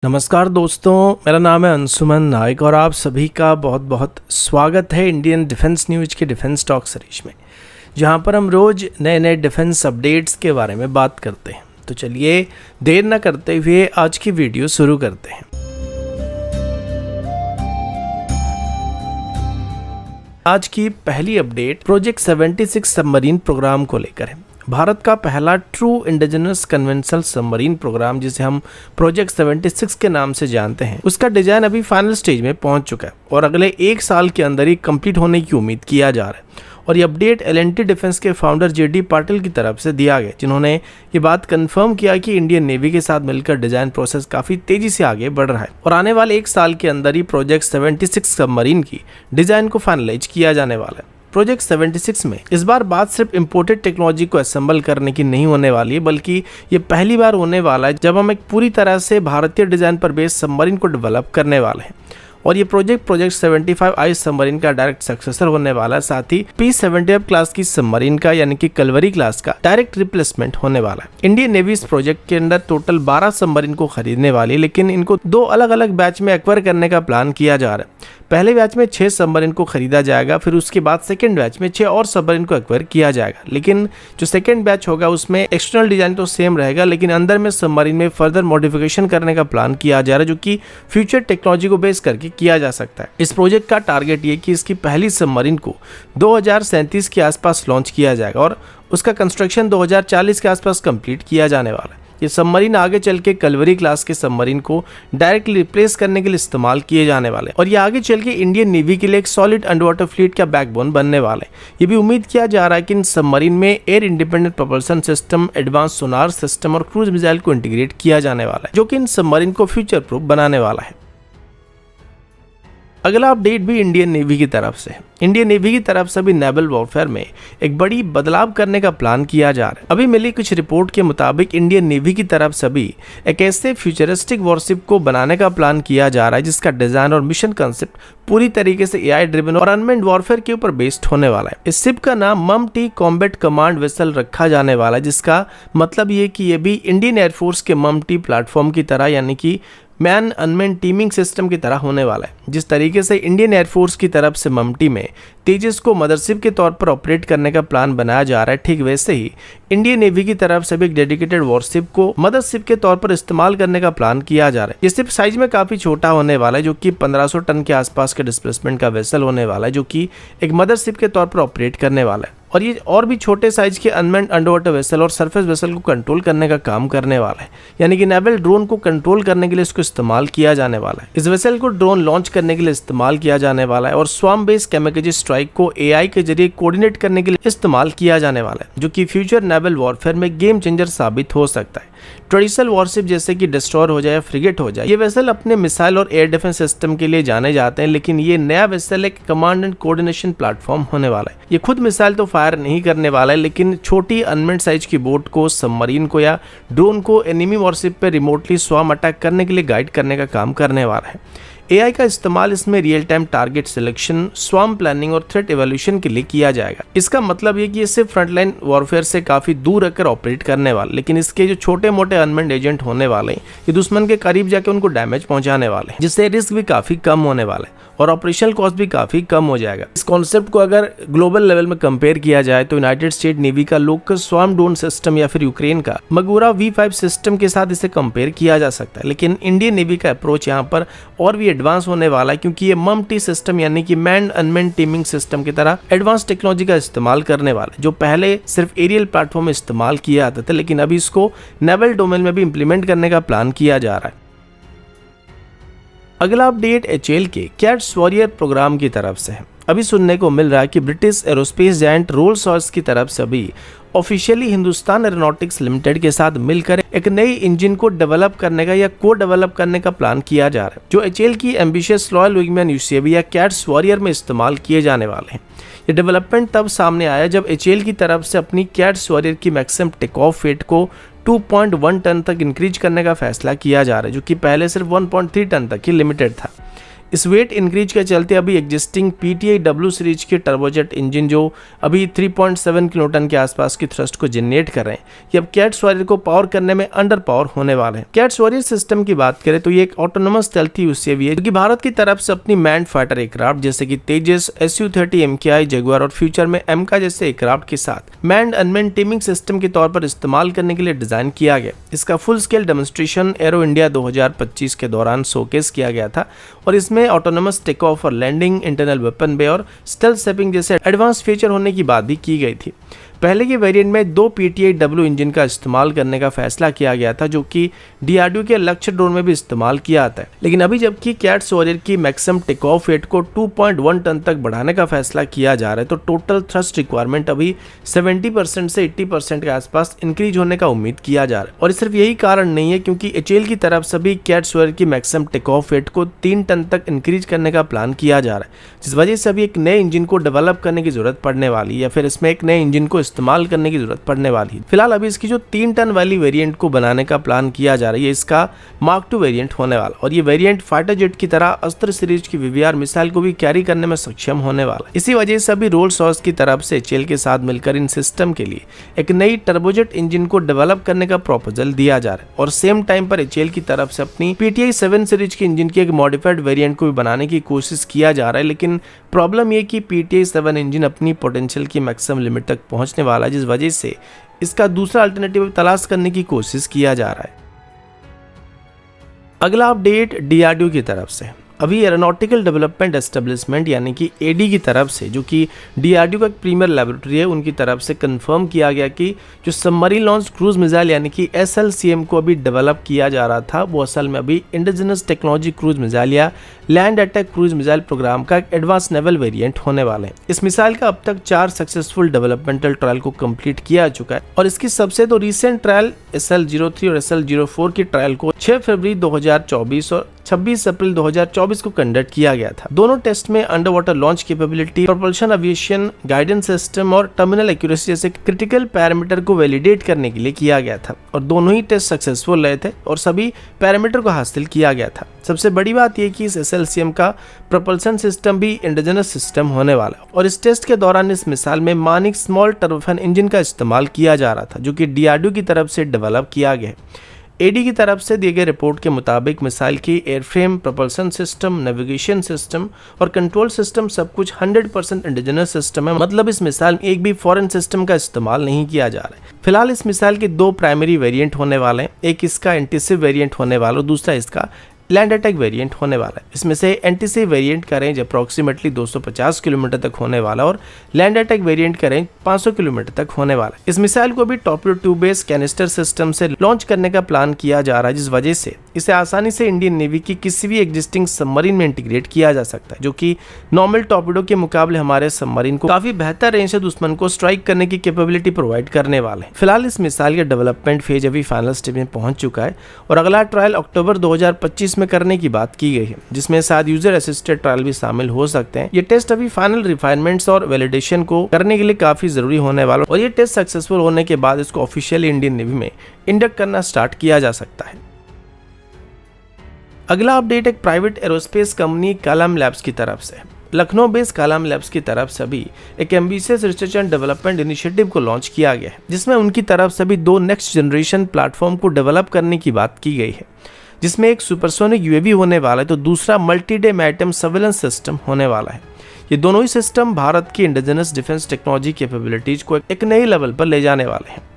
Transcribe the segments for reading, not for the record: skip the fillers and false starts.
नमस्कार दोस्तों, मेरा नाम है अंशुमन नायक और आप सभी का बहुत बहुत स्वागत है इंडियन डिफेंस न्यूज के डिफेंस टॉक सीरीज में, जहां पर हम रोज नए नए डिफेंस अपडेट्स के बारे में बात करते हैं। तो चलिए देर न करते हुए आज की वीडियो शुरू करते हैं। आज की पहली अपडेट प्रोजेक्ट 76 सबमरीन प्रोग्राम को लेकर है। भारत का पहला true indigenous conventional submarine programme, जिसे हम प्रोजेक्ट 76 के नाम से जानते हैं, उसका डिजाइन अभी फाइनल स्टेज में पहुंच चुका है और अगले एक साल के अंदर ही कंप्लीट होने की उम्मीद किया जा रहा है। और ये अपडेट L&T डिफेंस के फाउंडर JD पाटिल की तरफ से दिया गया, जिन्होंने ये बात कंफर्म किया कि इंडियन नेवी के साथ मिलकर डिजाइन प्रोसेस काफी तेजी से आगे बढ़ रहा है और आने वाले एक साल के अंदर ही प्रोजेक्ट 76 सबमरीन की डिजाइन को फाइनलाइज किया जाने वाला है। प्रोजेक्ट 76 में इस बार बात सिर्फ इंपोर्टेड टेक्नोलॉजी को असेंबल करने की नहीं होने वाली है, बल्कि ये पहली बार होने वाला है जब हम एक पूरी तरह से भारतीय डिजाइन पर बेस्ड सबमरीन को डेवलप करने वाले हैं। और ये प्रोजेक्ट 75I सबमरीन का डायरेक्ट सक्सेसर होने वाला है। साथ ही P-75 क्लास की सबमरीन का यानी कि कलवरी क्लास का डायरेक्ट रिप्लेसमेंट होने वाला है। इंडियन नेवी इस प्रोजेक्ट के अंदर टोटल 12 सबमरीन को खरीदने वाली है, लेकिन इनको दो अलग अलग बैच में एक्वायर करने का प्लान किया जा रहा है। पहले बैच में 6 सबमरीन को खरीदा जाएगा, फिर उसके बाद सेकंड बैच में 6 और सबमरीन को एक्वायर किया जाएगा। लेकिन जो सेकंड बैच होगा उसमें एक्सटर्नल डिजाइन तो सेम रहेगा, लेकिन अंदर में सबमरीन में फर्दर मॉडिफिकेशन करने का प्लान किया जा रहा है, जो कि फ्यूचर टेक्नोलॉजी को बेस करके किया जा सकता है। इस प्रोजेक्ट का टारगेट ये कि इसकी पहली सबमरीन को 2037 के आसपास लॉन्च किया जाएगा और उसका कंस्ट्रक्शन 2040 के आसपास कंप्लीट किया जाने वाला है। ये सबमरीन आगे चल के कलवरी क्लास के सबमरीन को डायरेक्टली रिप्लेस करने के लिए इस्तेमाल किए जाने वाले हैं और ये आगे चल के इंडियन नेवी के लिए एक सॉलिड अंडरवाटर फ्लीट का बैकबोन बनने वाले हैं। ये भी उम्मीद किया जा रहा है कि इन सबमरीन में air independent propulsion system, advance sonar system और क्रूज मिसाइल को इंटीग्रेट किया जाने वाला है, जो कि इन सबमरीन को फ्यूचर प्रूफ बनाने वाला है। अगला अपडेट भी इंडियन नेवी की तरफ से है। इंडियन नेवी की तरफ से भी नेवल वॉरफेयर में एक बड़ी बदलाव करने का प्लान किया जा रहा है। अभी मिली कुछ रिपोर्ट के मुताबिक इंडियन नेवी की तरफ से भी एक ऐसे फ्यूचरिस्टिक वॉरशिप को बनाने का प्लान किया जा रहा है जिसका डिजाइन और मिशन कंसेप्ट पूरी तरीके से AI ड्रिवन और अनमेन्ड वॉरफेयर के ऊपर बेस्ड होने वाला है। इस शिप का नाम MUM-T कॉम्बैट कमांड वेसल रखा जाने वाला है, जिसका मतलब ये कि ये भी इंडियन एयरफोर्स के MUM-T प्लेटफॉर्म की तरह यानी कि मैन अनमेन टीमिंग सिस्टम की तरह होने वाला है। जिस तरीके से इंडियन एयरफोर्स की तरफ से MUM-T में तेजस को मदरशिप के तौर पर ऑपरेट करने का प्लान बनाया जा रहा है, ठीक वैसे ही इंडियन नेवी की तरफ से भी एक डेडिकेटेड वॉरशिप को मदरशिप के तौर पर इस्तेमाल करने का प्लान किया जा रहा है। ये शिप साइज में काफी छोटा होने वाला है, जो कि 1500 टन के आसपास के डिस्प्लेसमेंट का वेसल होने वाला है, जो कि एक मदरशिप के तौर पर ऑपरेट करने वाला है। और ये और भी छोटे साइज के अनमैन्ड अंडरवाटर वेसल और सरफेस वेसल को कंट्रोल करने का काम करने वाला है, यानी कि नेवल ड्रोन को कंट्रोल करने के लिए इसको इस्तेमाल किया जाने वाला है। इस वेसल को ड्रोन लॉन्च करने के लिए इस्तेमाल किया जाने वाला है और स्वाम बेस्ड कैमेकेजी स्ट्राइक को AI के जरिए कोऑर्डिनेट करने के लिए इस्तेमाल किया जाने वाला है, जो कि फ्यूचर नेवल वॉरफेयर में गेम चेंजर साबित हो सकता है। ट्रेडिशनल वॉरशिप जैसे कि डिस्ट्रॉयर हो जाए या फ्रिगेट हो जाए, ये वेसल अपने मिसाइल और एयर डिफेंस सिस्टम के लिए जाने जाते हैं, लेकिन ये नया वेसल एक कमांड एंड कोऑर्डिनेशन प्लेटफॉर्म होने वाला है। ये खुद मिसाइल तो फायर नहीं करने वाला है, लेकिन छोटी अनमेन्ड साइज की बोट को, सबमरीन को या ड्रोन को एनिमी वॉरशिप पे रिमोटली स्वाम अटैक करने के लिए गाइड करने का काम करने वाला है। AI का इस्तेमाल इसमें real time target selection, swarm planning और थ्रेट एवोल्यूशन के लिए किया जाएगा। इसका मतलब ये कि ये सिर्फ फ्रंटलाइन वॉरफेयर से काफी दूर रखकर ऑपरेट करने वाले, लेकिन इसके जो छोटे मोटे अनमेन्ड एजेंट होने वाले हैं, ये दुश्मन के करीब जाके उनको डैमेज पहुंचाने वाले हैं, जिससे रिस्क भी काफी कम होने वाला है और ऑपरेशनल कॉस्ट भी काफी कम हो जाएगा। इस कॉन्सेप्ट को अगर ग्लोबल लेवल में कंपेयर किया जाए तो यूनाइटेड स्टेट नेवी का लोकल स्वाम ड्रोन सिस्टम या फिर यूक्रेन का मगुरा V5 सिस्टम के साथ इसे कंपेयर किया जा सकता है। लेकिन इंडियन नेवी का अप्रोच यहाँ पर और भी एडवांस होने वाला है, क्योंकि ये MUM-T सिस्टम यानी कि मैन्ड अनमैन्ड टीमिंग सिस्टम की तरह एडवांस टेक्नोलॉजी का इस्तेमाल करने वाला है, जो पहले सिर्फ एरियल प्लेटफॉर्म में इस्तेमाल किया जाता था, लेकिन अभी इसको नेवल डोमेन में भी इंप्लीमेंट करने का प्लान किया जा रहा है। अगला अपडेट HAL के कैट्स वॉरियर प्रोग्राम की तरफ से है। अभी सुनने को मिल रहा है कि British aerospace giant Rolls Royce की तरफ से अभी ऑफिशियली हिंदुस्तान एरोनॉटिक्स लिमिटेड के साथ मिलकर एक नई इंजन को डेवलप करने का या को डेवलप करने का प्लान किया जा रहा है, जो HAL की एम्बिशियस रॉयल विंगमैन UCAV या कैट्स वॉरियर में इस्तेमाल किए जाने वाले हैं। ये डेवलपमेंट तब सामने आया जब HAL की तरफ से अपनी कैट्स वॉरियर की मैक्सिमम टेक ऑफ वेट को 2.1 टन तक इंक्रीज करने का फैसला किया जा रहा है, जो कि पहले सिर्फ 1.3 टन तक ही लिमिटेड था। इस वेट इंक्रीज के चलते अभी एग्जिस्टिंग PTI W सीरीज के टर्बोजेट इंजन जो अभी 3.7 किलोटन के आसपास की थ्रस्ट को जनरेट कर रहे हैं, ये अब कैट्स वॉरियर को पावर करने में अंडर पावर होने वाले हैं। कैट्स वॉरियर सिस्टम की बात करें तो ये एक ऑटोनोमस स्टेल्थी UCV है, जो कि भारत की तरफ से अपनी मैन्ड फाइटर एयरक्राफ्ट जैसे कि तेजस, Su-30 MKI, जगुआर और फ्यूचर में एमका जैसे एयरक्राफ्ट के साथ मैन्ड अनमैन्ड टीमिंग सिस्टम के तौर पर इस्तेमाल करने के लिए डिजाइन किया गया। इसका full scale demonstration arrow India 2025 के दौरान शोकेस किया गया था और इसमें ऑटोनोमस टेक ऑफ और लैंडिंग, इंटरनल वेपन बे और स्टेल्थ सेपिंग जैसे एडवांस फीचर होने की बात भी की गई थी। पहले के वेरिएंट में 2 PTI W इंजन का इस्तेमाल करने का फैसला किया गया था, जो कि DRDO के लक्ष्य ड्रोन में भी इस्तेमाल किया जाता है। लेकिन अभी जबकि कैट्स वॉरियर की मैक्सिमम टेक ऑफ वेट को 2.1 टन तक बढ़ाने का फैसला किया जा रहा है, तो टोटल थ्रस्ट रिक्वायरमेंट अभी 70% से 80% के आसपास इंक्रीज होने का उम्मीद किया जा रहा है। और सिर्फ यही कारण नहीं है, क्योंकि HAL की तरफ से भी कैट्स वॉरियर की मैक्सिमम टेक ऑफ वेट को 3 टन तक इंक्रीज करने का प्लान किया जा रहा है, जिस वजह से अभी एक नए इंजन को डेवलप करने की जरूरत पड़ने वाली है, या फिर इसमें एक नए इंजन को इस्तेमाल करने की जरूरत पड़ने वाली है। फिलहाल अभी इसकी जो 3 टन वाली वेरिएंट को बनाने का प्लान किया जा रहा है, इसका मार्क 2 वेरिएंट होने वाला, और ये वेरिएंट फाइटर जेट की तरह अस्त्र सीरीज की VVR मिसाइल को भी कैरी करने में सक्षम होने वाला है। इसी वजह से अभी रोल्स रॉयस की तरफ से HAL के साथ मिलकर इन सिस्टम के लिए एक नई टर्बोजेट इंजन को डेवलप करने का प्रपोजल दिया जा रहा है, और सेम टाइम पर HAL की तरफ से अपनी PTI 7 सीरीज के इंजन की एक मॉडिफाइड वेरिएंट को भी बनाने की कोशिश किया जा रहा है। लेकिन प्रॉब्लम ये कि PTI 7 इंजन अपनी पोटेंशियल की मैक्सिमम लिमिट तक पहुंचने वाला है, जिस वजह से इसका दूसरा अल्टरनेटिव तलाश करने की कोशिश किया जा रहा है। अगला अपडेट DRDO की तरफ से। अभी एरोनॉटिकल डेवलपमेंट एस्टेब्लिशमेंट यानी कि AD की तरफ से, जो कि DRDO का एक प्रीमियर लैबोरेटरी है, उनकी तरफ से कंफर्म किया गया कि जो सबमरीन लॉन्च क्रूज मिसाइल यानी कि SLCM को अभी डेवलप किया जा रहा था, वो असल में अभी इंडिजिनस टेक्नोलॉजी क्रूज मिसाइल या land attack cruise missile programme का एक एडवांस नेवल वेरिएंट होने वाला है। इस मिसाइल का अब तक 4 सक्सेसफुल डेवलपमेंटल ट्रायल को कंप्लीट किया चुका है, और इसकी सबसे तो रिसेंट ट्रायल SL03 और SL04 की ट्रायल को 6 फरवरी 2024 और 26 अप्रैल 2024 को कंडक्ट किया गया था। दोनों टेस्ट में under water launch capability, propulsion aviation, guidance system और टर्मिनल एक्यूरेसी जैसे क्रिटिकल पैरामीटर को वैलिडेट करने के लिए किया गया था, और दोनों ही टेस्ट सक्सेसफुल रहे थे और सभी पैरामीटर को हासिल किया गया था। सबसे बड़ी बात यह कि इस SLCM का प्रोपल्शन सिस्टम भी इंडिजिनस सिस्टम होने वाला है, और इस टेस्ट के दौरान इस मिसाइल में मानिक स्मॉल टर्बोफैन इंजन का इस्तेमाल किया जा रहा था, जो कि DRDO की तरफ से डेवलप किया गया है। AD की तरफ से दिए गए रिपोर्ट के मुताबिक मिसाइल की airframe, propulsion system, navigation system और कंट्रोल सिस्टम सब कुछ 100% इंडिजिनस सिस्टम है, मतलब इस मिसाइल में एक भी फॉरेन सिस्टम का इस्तेमाल नहीं किया जा रहा है। फिलहाल इस मिसाइल के 2 प्राइमरी वेरिएंट होने वाले हैं, एक इसका एंटीसिव वेरिएंट होने वाला और दूसरा इसका लैंड अटैक वेरिएंट होने वाला है। इसमें से एंटीसिव वेरिएंट का रेंज अप्रोक्सीमेटली 250 किलोमीटर तक होने वाला और लैंड अटैक वेरिएंट का रेंज 500 किलोमीटर तक होने वाला है। इस मिसाइल को भी torpedo tube based canister system से लॉन्च करने का प्लान किया जा रहा है, जिस वजह से इसे आसानी से इंडियन नेवी की किसी भी एग्जिस्टिंग सबमरीन में इंटीग्रेट किया जा सकता है, जो कि नॉर्मल टॉर्पेडो के मुकाबले हमारे सबमरीन को काफी बेहतर रेंज से दुश्मन को स्ट्राइक करने की कैपेबिलिटी प्रोवाइड करने वाले हैं। फिलहाल इस मिसाइल का डेवलपमेंट फेज अभी फाइनल स्टेज में पहुंच चुका है, और अगला ट्रायल अक्टूबर 2025 में करने की बात की गई है, जिसमें शायद यूजर असिस्टेड ट्रायल भी शामिल हो सकते हैं। ये टेस्ट अभी फाइनल रिफाइनमेंट्स और वैलिडेशन को करने के लिए काफी जरूरी होने वाला, और ये टेस्ट सक्सेसफुल होने के बाद इसको ऑफिशियली इंडियन नेवी में इंडक्ट करना स्टार्ट किया जा सकता है। अगला अपडेट एक private aerospace company Kalam labs की तरफ से। लखनऊ बेस्ड कालाम लैब्स की तरफ से भी एक ambitious research and development initiative को लॉन्च किया गया है, जिसमें उनकी तरफ से भी 2 नेक्स्ट जनरेशन प्लेटफॉर्म को डेवलप करने की बात की गई है, जिसमें एक सुपरसोनिक UAV होने वाला है, तो दूसरा multi day maritime surveillance system होने वाला है। ये दोनों ही सिस्टम भारत की इंडिजिनस डिफेंस टेक्नोलॉजी कैपेबिलिटीज को एक नए लेवल पर ले जाने वाले हैं।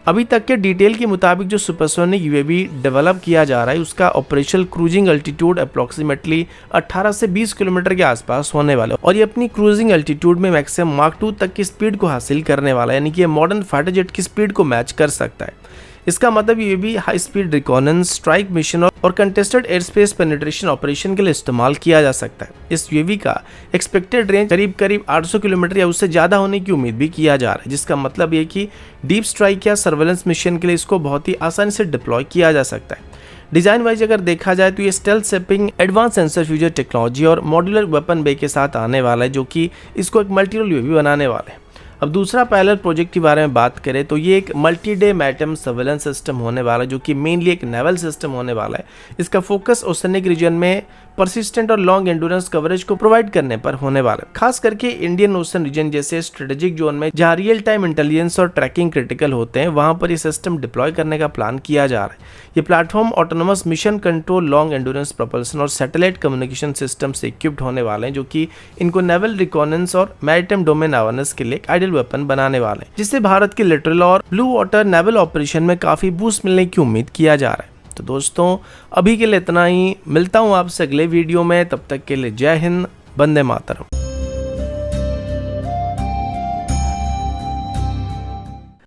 अभी तक के डिटेल के मुताबिक जो सुपरसोनिक UAV डेवलप किया जा रहा है, उसका ऑपरेशनल क्रूजिंग अल्टीट्यूड अप्रोक्सीमेटली 18 से 20 किलोमीटर के आसपास होने वाला है, और ये अपनी क्रूजिंग अल्टीट्यूड में मैक्सिमम मार्क 2 तक की स्पीड को हासिल करने वाला है, यानी कि ये मॉडर्न फाइटर जेट की स्पीड को मैच कर सकता है। इसका मतलब ये भी हाई स्पीड रिकॉनेंस, स्ट्राइक मिशन और contested air space penetration operation के लिए इस्तेमाल किया जा सकता है। इस UAV का एक्सपेक्टेड रेंज करीब 800 किलोमीटर या उससे ज़्यादा होने की उम्मीद भी किया जा रहा है, जिसका मतलब ये कि डीप स्ट्राइक या सर्वेलेंस मिशन के लिए इसको बहुत ही आसानी से डिप्लॉय किया जा सकता है। डिज़ाइन वाइज अगर देखा जाए तो ये stealth सेपिंग, advance sensor fusion technology और मॉड्यूलर वेपन बे के साथ आने वाला है, जो कि इसको एक मल्टी रोल UAV बनाने वाला है। अब दूसरा पैरेलल प्रोजेक्ट के बारे में बात करें तो ये एक multi day maritime surveillance system होने वाला है, जो कि मेनली एक नेवल सिस्टम होने वाला है। इसका फोकस ओशनिक रीजन में परसिस्टेंट और लॉन्ग एंडुरेंस कवरेज को प्रोवाइड करने पर होने वाला है, खास करके इंडियन ओशन रीजन जैसे स्ट्रेटेजिक जोन में जहां रियल टाइम इंटेलिजेंस और ट्रैकिंग क्रिटिकल होते हैं, वहां पर ये सिस्टम डिप्लॉय करने का प्लान किया जा रहा है। ये platform autonomous mission control, long endurance propulsion और सैटेलाइट कम्युनिकेशन सिस्टम से इक्विप्ड होने वाले हैं, जो कि इनको नेवल रिकॉनेंस और मैरिटाइम डोमेन अवेयरनेस के लिए एक आइडियल वेपन बनाने वाले हैं, जिससे भारत के लिटरल और ब्लू वाटर नेवल ऑपरेशन में काफी बूस्ट मिलने की उम्मीद किया जा रहा है। तो दोस्तों अभी के लिए इतना ही, मिलता हूं आपसे अगले वीडियो में, तब तक के लिए जय हिंद, वंदे मातरम।